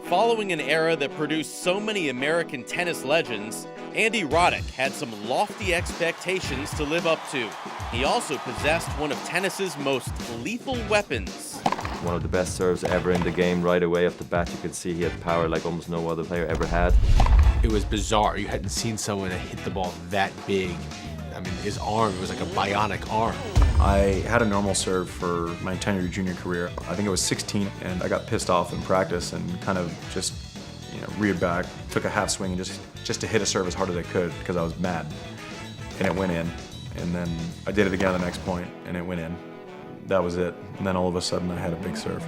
Following an era that produced so many American tennis legends, Andy Roddick had some lofty expectations to live up to. He also possessed one of tennis's most lethal weapons. One of the best serves ever in the game. Right away off the bat, you could see he had power like almost no other player ever had. It was bizarre. You hadn't seen someone that hit the ball that big. I mean, his arm, it was like a bionic arm. I had a normal serve for my entire junior career. I think I was 16, and I got pissed off in practice and kind of just, reared back, took a half swing, and just to hit a serve as hard as I could because I was mad. And it went in. And then I did it again the next point, and it went in. That was it. And then all of a sudden, I had a big serve.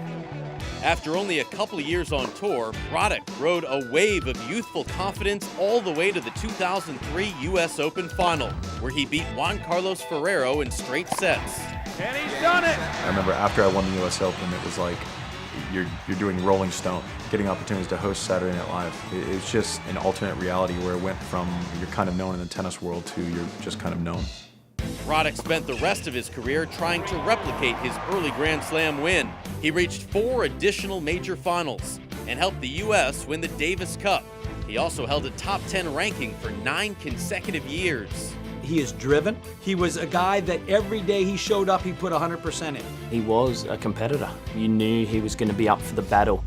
After only a couple of years on tour, Roddick rode a wave of youthful confidence all the way to the 2003 U.S. Open final, where he beat Juan Carlos Ferrero in straight sets. And he's done it! I remember after I won the U.S. Open, it was like you're doing Rolling Stone, getting opportunities to host Saturday Night Live. It's just an alternate reality where it went from you're kind of known in the tennis world to you're just kind of known. Roddick spent the rest of his career trying to replicate his early Grand Slam win. He reached 4 additional major finals and helped the U.S. win the Davis Cup. He also held a top 10 ranking for 9 consecutive years. He is driven. He was a guy that every day he showed up, he put 100% in. He was a competitor. You knew he was going to be up for the battle.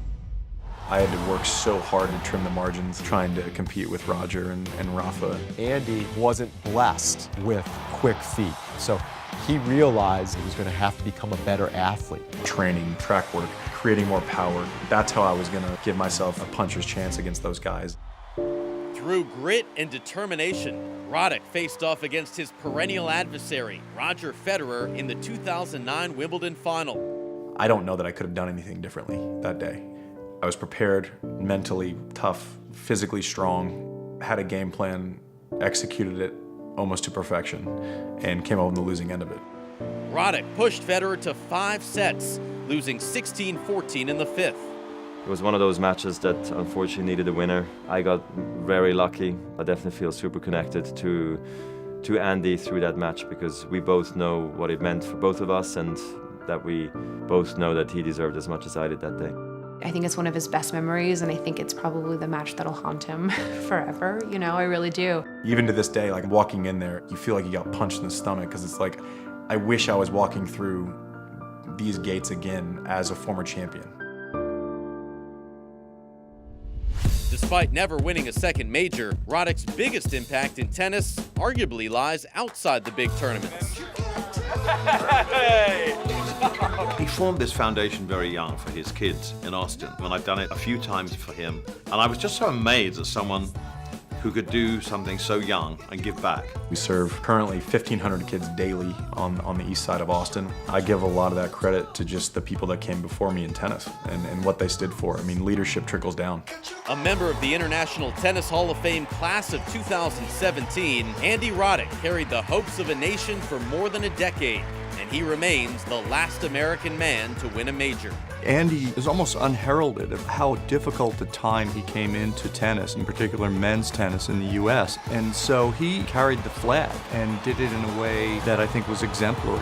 I had to work so hard to trim the margins, trying to compete with Roger and Rafa. Andy wasn't blessed with quick feet, so he realized he was going to have to become a better athlete. Training, track work, creating more power. That's how I was going to give myself a puncher's chance against those guys. Through grit and determination, Roddick faced off against his perennial adversary, Roger Federer, in the 2009 Wimbledon final. I don't know that I could have done anything differently that day. I was prepared, mentally tough, physically strong, had a game plan, executed it almost to perfection, and came out on the losing end of it. Roddick pushed Federer to 5 sets, losing 16-14 in the 5th. It was one of those matches that unfortunately needed a winner. I got very lucky. I definitely feel super connected to Andy through that match because we both know what it meant for both of us and that we both know that he deserved as much as I did that day. I think it's one of his best memories, and I think it's probably the match that'll haunt him forever. I really do. Even to this day, like walking in there, you feel like you got punched in the stomach because it's like, I wish I was walking through these gates again as a former champion. Despite never winning a second major, Roddick's biggest impact in tennis arguably lies outside the big tournaments. He formed this foundation very young for his kids in Austin, and I've done it a few times for him. And I was just so amazed at someone who could do something so young and give back. We serve currently 1,500 kids daily on the east side of Austin. I give a lot of that credit to just the people that came before me in tennis and what they stood for. I mean, leadership trickles down. A member of the International Tennis Hall of Fame class of 2017, Andy Roddick carried the hopes of a nation for more than a decade, and he remains the last American man to win a major. Andy is almost unheralded of how difficult a time he came into tennis, in particular men's tennis in the U.S. And so he carried the flag and did it in a way that I think was exemplary.